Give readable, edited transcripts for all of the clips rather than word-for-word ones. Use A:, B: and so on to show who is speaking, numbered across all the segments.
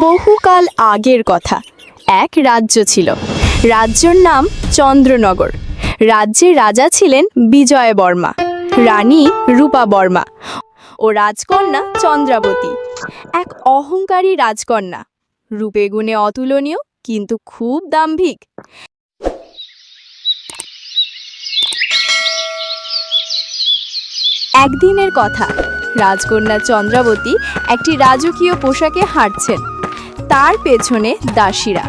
A: বহুকাল আগের কথা। এক রাজ্য ছিল। রাজ্যের নাম চন্দ্রনগর। রাজ্যের রাজা ছিলেন বিজয় বর্মা, রানী রূপা বর্মা ও রাজকন্যা চন্দ্রাবতী। এক অহংকারী রাজকন্যা, রূপে গুণে অতুলনীয়, কিন্তু খুব দাম্ভিক। একদিনের কথা, রাজকন্যা চন্দ্রাবতী একটি রাজকীয় পোশাকে হাঁটছেন, তার পেছনে দাসীরা।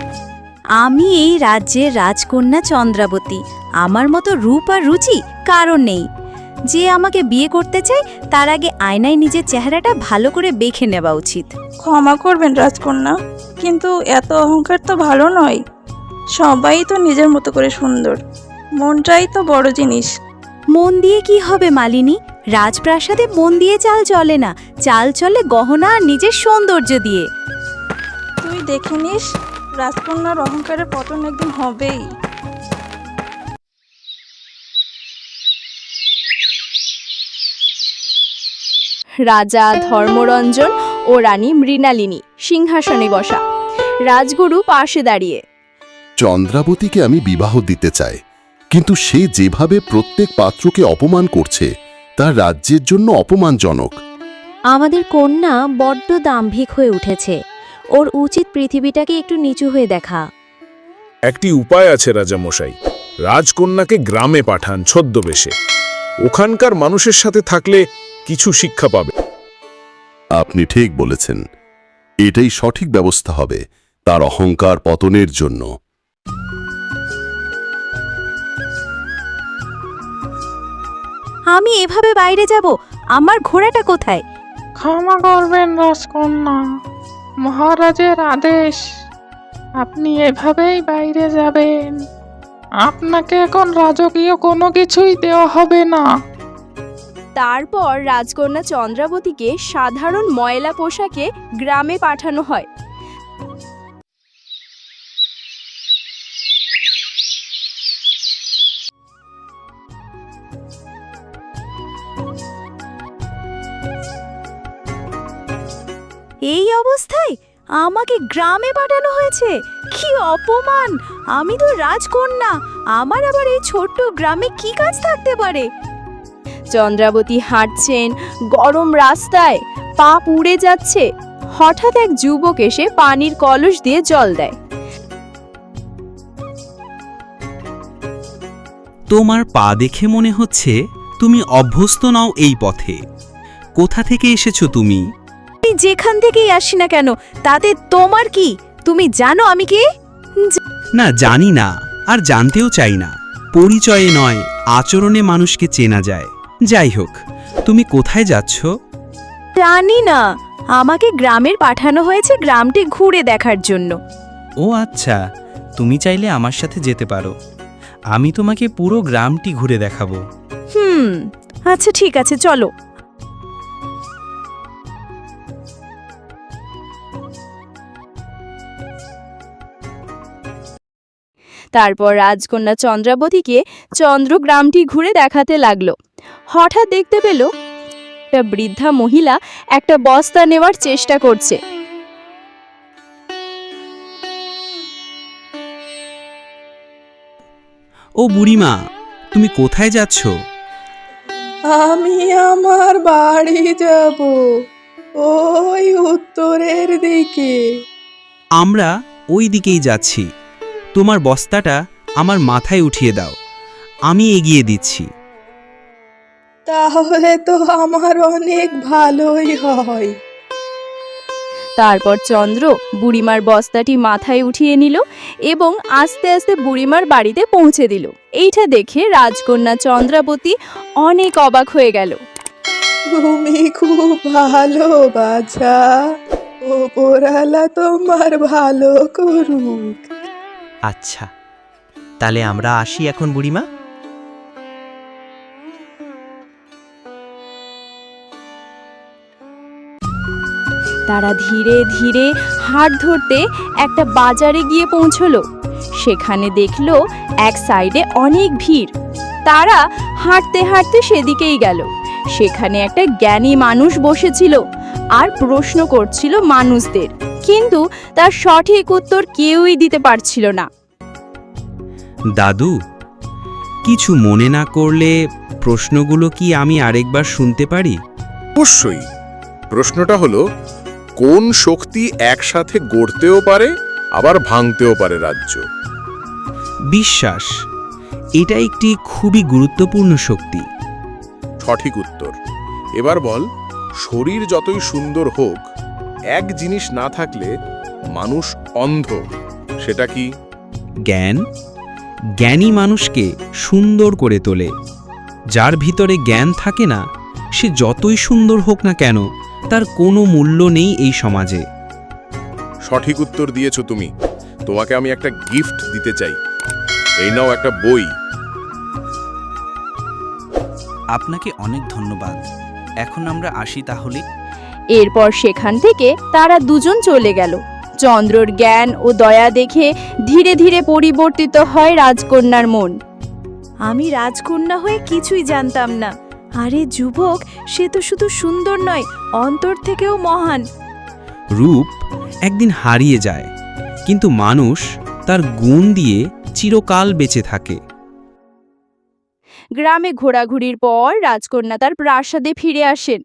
B: আমি এই রাজ্যের রাজকন্যা চন্দ্রাবতী। আমার মতো রূপ আর রুচি কারণ নেই। যে আমাকে বিয়ে করতে চায় তার আগে আয়নায় নিজের চেহারাটা ভালো করে দেখে নেওয়া উচিত।
C: ক্ষমা করবেন রাজকন্যা, কিন্তু এত অহংকার তো ভালো নয়। সবাই তো নিজের মতো করে সুন্দর, মনটাই তো বড় জিনিস।
B: মন দিয়ে কি হবে মালিনী? রাজপ্রাসাদে মন দিয়ে চাল চলে না, চাল চলে গহনা আর নিজের সৌন্দর্য দিয়ে।
C: তুই দেখে নিস, রাজকন্যার অহংকারের পতন একদিন হবেই।
A: রাজা ধর্মরঞ্জন ও রানী মৃণালিনী সিংহাসনে বসা, রাজগুরু পাশে দাঁড়িয়ে।
D: চন্দ্রাবতীকে আমি বিবাহ দিতে চাই, কিন্তু সে যেভাবে প্রত্যেক পাত্রকে অপমান করছে তা রাজ্যের জন্য অপমানজনক।
B: আমাদের কন্যা বড্ড দাম্ভিক হয়ে উঠেছে। ওর উচিত পৃথিবীটাকে একটু নিচু হয়ে দেখা।
E: একটি উপায় আছে রাজামশাই, রাজকন্যাকে গ্রামে পাঠান ছদ্মবেশে। ওখানকার মানুষের সাথে থাকলে কিছু শিক্ষা পাবে।
D: আপনি ঠিক বলেছেন, এটাই সঠিক ব্যবস্থা হবে তার অহংকার পতনের জন্য।
B: আমি এভাবে বাইরে যাব? আমার ঘোড়াটা কোথায়?
F: ক্ষমা করবেন রাজকন্যা, মহারাজের আদেশ। আপনি এভাবেই বাইরে যাবেন। আপনাকে এখন রাজকীয় কোনো কিছুই দেওয়া হবে না।
A: তারপর রাজকন্যা চন্দ্রাবতীকে সাধারণ ময়লা পোশাকে গ্রামে পাঠানো হয়।
B: এই অবস্থায় আমাকে গ্রামে পাঠানো হয়েছে? কি অপমান! আমি তো রাজকন্যা, আমার আবার এই ছোট্ট গ্রামে কি কাজ থাকতে পারে?
A: চন্দ্রাবতী হাঁটছেন গরম রাস্তায়, পা পুড়ে যাচ্ছে। হঠাৎ এক যুবক এসে পানির কলস দিয়ে জল দেয়।
G: তোমার পা দেখে মনে হচ্ছে তুমি অভ্যস্ত নও এই পথে। কোথা থেকে এসেছো তুমি?
B: আমি যেখান থেকেই আসি না কেন তাতে তোমার কি? তুমি জানো আমি কে?
G: না, জানি না, আর জানতেও চাই না। পরিচয়ে নয়, আচরণে মানুষকে চেনা যায়। যাই হোক, তুমি কোথায় যাচ্ছ?
B: জানি না, আমাকে গ্রামের পাঠানো হয়েছে গ্রামটি ঘুরে দেখার জন্য।
H: ও আচ্ছা, তুমি চাইলে আমার সাথে যেতে পারো। আমি তোমাকে পুরো গ্রামটি ঘুরে দেখাবো।
B: আচ্ছা ঠিক আছে, চলো।
A: তারপর রাজকন্যা চন্দ্রাবতীকে চন্দ্রগ্রামটি ঘুরে দেখাতে লাগলো। হঠাৎ দেখতে পেল একটা বৃদ্ধা মহিলা একটা বস্তা নেওয়ার চেষ্টা করছে।
G: ও বুড়িমা, তুমি কোথায় যাচ্ছ?
C: আমি আমার বাড়ি যাব, ওই উত্তরের দিকে।
G: আমরা ওই দিকেই যাচ্ছি। তোমার বস্তাটা আমার মাথায় উঠিয়ে দাও, আমি এগিয়ে দিচ্ছি।
C: তাহলে তো আমার অনেক ভালোই হয়।
A: তারপর চন্দ্র বুড়িমার বস্তাটি মাথায় উঠিয়ে নিল এবং আস্তে আস্তে বুড়িমার বাড়িতে পৌঁছে দিল। এইটা দেখে রাজকন্যা চন্দ্রাবতী অনেক অবাক হয়ে গেল।
C: তুমি খুব ভালো বাছা, ওপরওয়ালা তোমার ভালো করুক।
H: আচ্ছা, তাহলে আমরা আসি এখন বুড়িমা।
A: তারা ধীরে ধীরে হাট ধরতে একটা বাজারে গিয়ে পৌঁছলো। সেখানে দেখলো এক সাইডে অনেক ভিড়। তারা হাঁটতে হাঁটতে সেদিকেই গেল। সেখানে একটা জ্ঞানী মানুষ বসেছিল আর প্রশ্ন করছিল মানুষদের, কিন্তু তার সঠিক উত্তর কেউই দিতে পারছিল না।
G: দাদু, কিছু মনে না করলে প্রশ্নগুলো কি আমি আরেকবার শুনতে পারি?
E: অবশ্যই। প্রশ্নটা হলো, কোন শক্তি একসাথে গড়তেও পারে আবার ভাঙতেও পারে রাজ্য?
G: বিশ্বাস। এটা একটি খুবই গুরুত্বপূর্ণ শক্তি।
E: সঠিক উত্তর। এবার বল, শরীর যতই সুন্দর হোক, এক জিনিস না থাকলে মানুষ অন্ধ, সেটা কি?
G: জ্ঞান। জ্ঞানী মানুষকে সুন্দর করে তোলে। যার ভিতরে জ্ঞান থাকে না, সে যতই সুন্দর হোক না কেন, তার কোনো মূল্য নেই এই সমাজে।
E: সঠিক উত্তর দিয়েছো তুমি। তোমাকে আমি একটা গিফট দিতে চাই। এই নাও একটা বই।
H: আপনাকে অনেক ধন্যবাদ। এখন আমরা আসি তাহলে।
A: এরপর সেখান থেকে তারা দুজন চলে গেল। চন্দ্রর জ্ঞান ও দয়া দেখে ধীরে ধীরে পরিবর্তিত হয় রাজকন্যার মন।
B: আমি রাজকন্যা হয়ে কিছুই জানতাম না। আরে যুবক, সে তো শুধু সুন্দর নয়, অন্তর থেকেও মহান।
G: রূপ একদিন হারিয়ে যায়, কিন্তু মানুষ তার গুণ দিয়ে চিরকাল বেঁচে থাকে।
A: গ্রামে ঘোরাঘুরির পর রাজকন্যা তার প্রাসাদে ফিরে আসেন।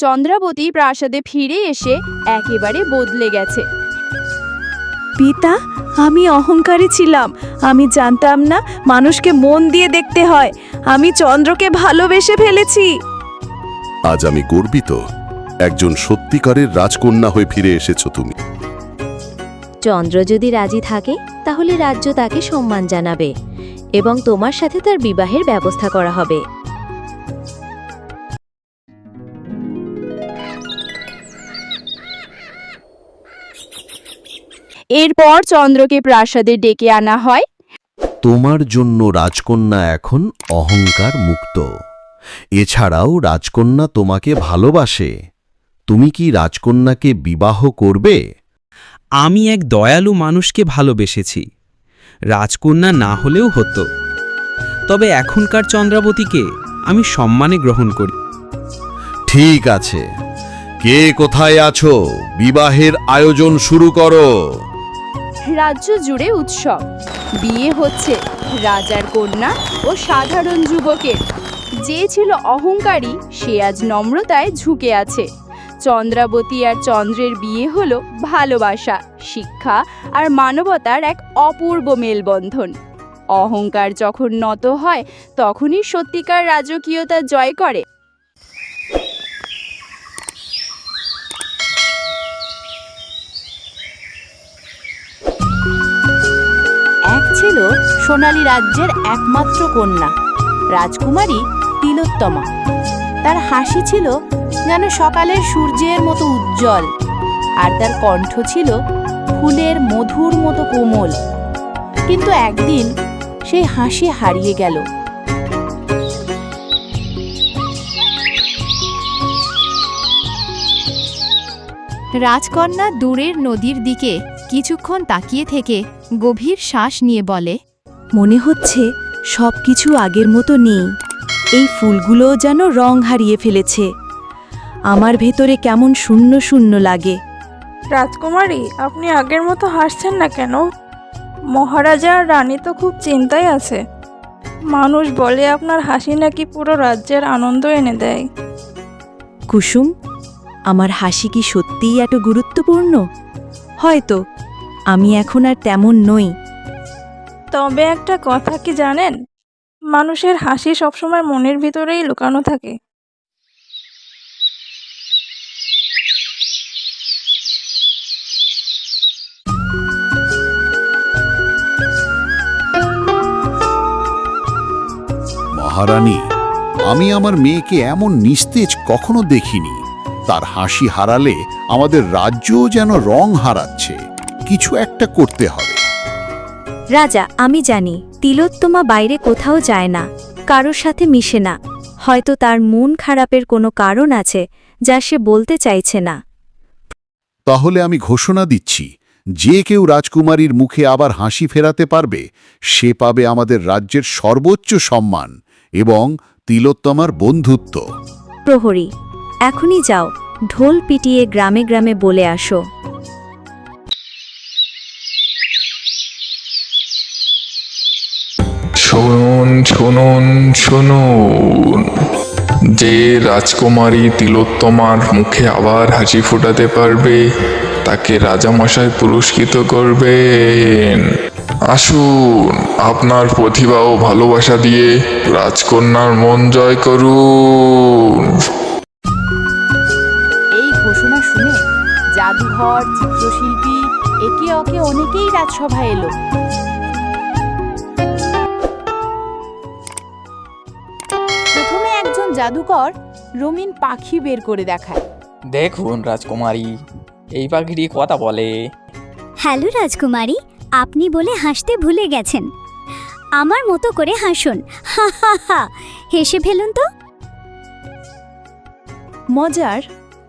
A: চন্দ্রাবতী প্রাসাদে ফিরে এসে একেবারে বদলে গেছে।
B: পিতা, আমি অহংকারী ছিলাম। আমি জানতাম না মানুষকে মন দিয়ে দেখতে হয়। আমি চন্দ্রকে ভালোবেসে ফেলেছি।
D: আজ আমি গর্বিত, একজন সত্যিকারের রাজকন্যা হয়ে ফিরে এসেছো তুমি।
I: চন্দ্র যদি রাজি থাকে তাহলে রাজ্য তাকে সম্মান জানাবে এবং তোমার সাথে তার বিবাহের ব্যবস্থা করা হবে।
A: এরপর চন্দ্রকে প্রাসাদে ডেকে আনা হয়।
J: তোমার জন্য রাজকন্যা এখন অহংকার মুক্ত। এছাড়াও রাজকন্যা তোমাকে ভালোবাসে। তুমি কি রাজকন্যাকে বিবাহ করবে?
G: আমি এক দয়ালু মানুষকে ভালোবেসেছি। রাজকন্যা না হলেও হতো, তবে এখনকার চন্দ্রাবতীকে আমি সম্মানে গ্রহণ করি।
J: ঠিক আছে, কে কোথায় আছো? বিবাহের আয়োজন শুরু করো।
A: রাজ্য জুড়ে উৎসব। বিয়ে হচ্ছে রাজার কন্যা ও সাধারণ যুবকের। যে ছিল অহংকারী সে আজ নম্রতায় ঝুঁকে আছে। চন্দ্রাবতী আর চন্দ্রের বিয়ে হলো ভালোবাসা, শিক্ষা আর মানবতার এক অপূর্ব মেলবন্ধন। অহংকার যখন নত হয় তখনই সত্যিকার রাজকীয়তা জয় করে।
B: এক ছিল সোনালী রাজ্যের একমাত্র কন্যা, রাজকুমারী তিলোত্তমা। তার হাসি ছিল যেন সকালের সূর্যের মতো উজ্জ্বল, আর তার কণ্ঠ ছিল ফুলের মধুর মতো কোমল। কিন্তু একদিন সেই হাসি হারিয়ে গেল।
K: রাজকন্যা দূরের নদীর দিকে কিছুক্ষণ তাকিয়ে থেকে গভীর শ্বাস নিয়ে বলে,
B: মনে হচ্ছে সবকিছু আগের মতো নেই। এই ফুলগুলোও যেন রং হারিয়ে ফেলেছে। আমার ভেতরে কেমন শূন্য শূন্য লাগে।
C: রাজকুমারী, আপনি আগের মতো হাসছেন না কেন? মহারাজা আর রানী তো খুব চিন্তায় আছে। মানুষ বলে আপনার হাসি নাকি পুরো রাজ্যের আনন্দ এনে দেয়।
B: কুসুম, আমার হাসি কি সত্যিই এত গুরুত্বপূর্ণ? হয়তো আমি এখন আর তেমন নই।
C: তবে একটা কথা কি জানেন, মানুষের হাসি সবসময় মনের ভিতরেই লুকানো থাকে।
D: মহারানী, আমি আমার মেয়েকে এমন নিস্তেজ কখনো দেখিনি। তার হাসি হারালে আমাদের রাজ্যও যেন রং হারাচ্ছে। কিছু একটা করতে হবে।
I: রাজা, আমি জানি তিলোত্তমা বাইরে কোথাও যায় না, কারোর সাথে মিশে না। হয়তো তার মন খারাপের কোনো কারণ আছে যা সে বলতে চাইছে না।
D: তাহলে আমি ঘোষণা দিচ্ছি, যে কেউ রাজকুমারীর মুখে আবার হাসি ফেরাতে পারবে সে পাবে আমাদের রাজ্যের সর্বোচ্চ সম্মান এবং তিলোত্তমার বন্ধুত্ব।
I: প্রহরী, এখনই যাও, ঢোল পিটিয়ে গ্রামে গ্রামে বলে আসো।
L: শুনুন শুনুন শুনুন, যে রাজকুমারী তিলোত্তমার মুখে আবার হাসি ফোটাতে পারবে তাকে রাজামশাই পুরস্কৃত করবেন। আসুন, আপনার প্রতিভা ও ভালোবাসা দিয়ে রাজকন্যার মন জয় করুন।
K: এই ঘোষণা শুনে জাদুঘর, চিত্রশিল্পী একে ওকে অনেকেই রাজসভায় এলো। প্রথমে একজন জাদুকর রঙিন পাখি বের করে দেখায়।
M: দেখুন রাজকুমারী, এই পাখিটি কথা বলে।
N: হ্যালো রাজকুমারী, আপনি বলে হাসতে ভুলে গেছেন। আমার মতো করে হাসুন, হা হা হা, হেসে ফেলুন তো।
B: মজার,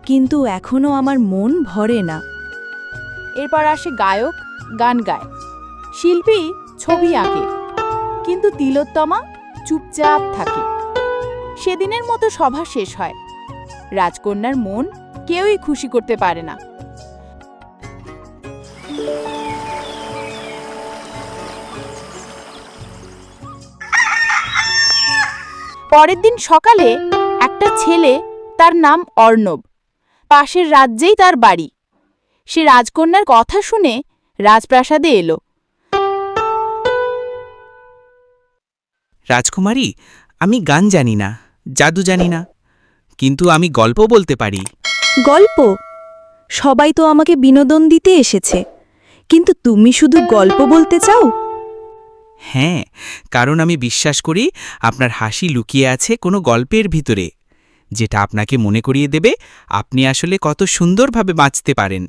B: কিন্তু এখনো আমার মন ভরে না।
K: এরপর আসে গায়ক, গান গায়, শিল্পী ছবি আঁকে, কিন্তু তিলোত্তমা চুপচাপ থাকে। সেদিনের মতো সভা শেষ হয়। রাজকন্যার মন কেউই খুশি করতে পারে না। পরের দিন সকালে একটা ছেলে, তার নাম অর্ণব, পাশের রাজ্যেই তার বাড়ি। সে রাজকন্যার কথা শুনে রাজপ্রাসাদে এলো।
G: রাজকুমারী, আমি গান জানি না, জাদু জানি না, কিন্তু আমি গল্প বলতে পারি।
B: গল্প? সবাই তো আমাকে বিনোদন দিতে এসেছে, কিন্তু তুমি শুধু গল্প বলতে চাও?
G: হ্যাঁ, কারণ আমি বিশ্বাস করি আপনার হাসি লুকিয়ে আছে কোনো গল্পের ভিতরে, যেটা আপনাকে মনে করিয়ে দেবে আপনি আসলে কত সুন্দরভাবে বাঁচতে পারেন।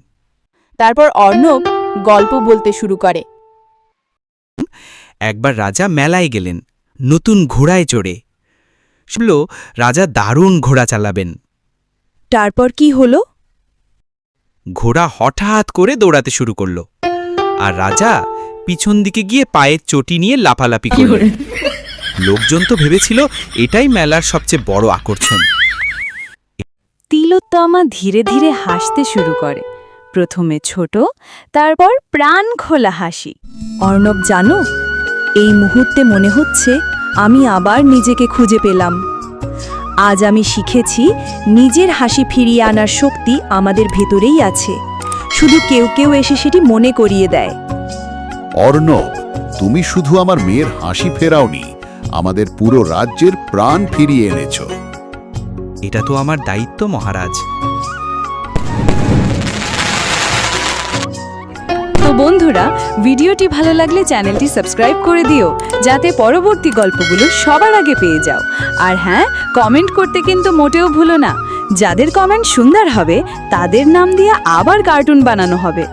K: তারপর অর্ণব গল্প বলতে শুরু করে।
G: একবার রাজা মেলায় গেলেন নতুন ঘোড়ায় চড়ে। শুনল রাজা দারুণ ঘোড়া চালাবেন।
B: তারপর কি হলো?
G: ঘোড়া হঠাৎ করে দৌড়াতে শুরু করল, আর রাজা পিছন দিকে গিয়ে পায়ের চটি নিয়ে লাফালাফি করলেন। লোকজন তো ভেবেছিল এটাই মেলার সবচেয়ে বড় আকর্ষণ।
B: তিলোত্তমা ধীরে ধীরে হাসতে শুরু করে, প্রথমে ছোট, তারপর প্রাণ খোলা হাসি। অর্ণব, জানো, এই মুহূর্তে মনে হচ্ছে আমি আবার নিজেকে খুঁজে পেলাম। আজ আমি শিখেছি নিজের হাসি ফিরিয়ে আনার শক্তি আমাদের ভেতরেই আছে, শুধু কেউ কেউ এসে সেটি মনে করিয়ে দেয়।
D: অর্ণব, তুমি শুধু আমার মেয়ের হাসি ফেরাওনি, আমাদের পুরো রাজ্যের প্রাণ ফিরিয়ে এনেছো।
G: এটা তো আমার দায়িত্ব মহারাজ।
B: তো বন্ধুরা, ভিডিওটি ভালো লাগলে চ্যানেলটি সাবস্ক্রাইব করে দিও, যাতে পরবর্তী গল্পগুলো সবার আগে পেয়ে যাও। আর হ্যাঁ, কমেন্ট করতে কিন্তু মোটেও ভুলো না। যাদের কমেন্ট সুন্দর হবে তাদের নাম দিয়ে আবার কার্টুন বানানো হবে।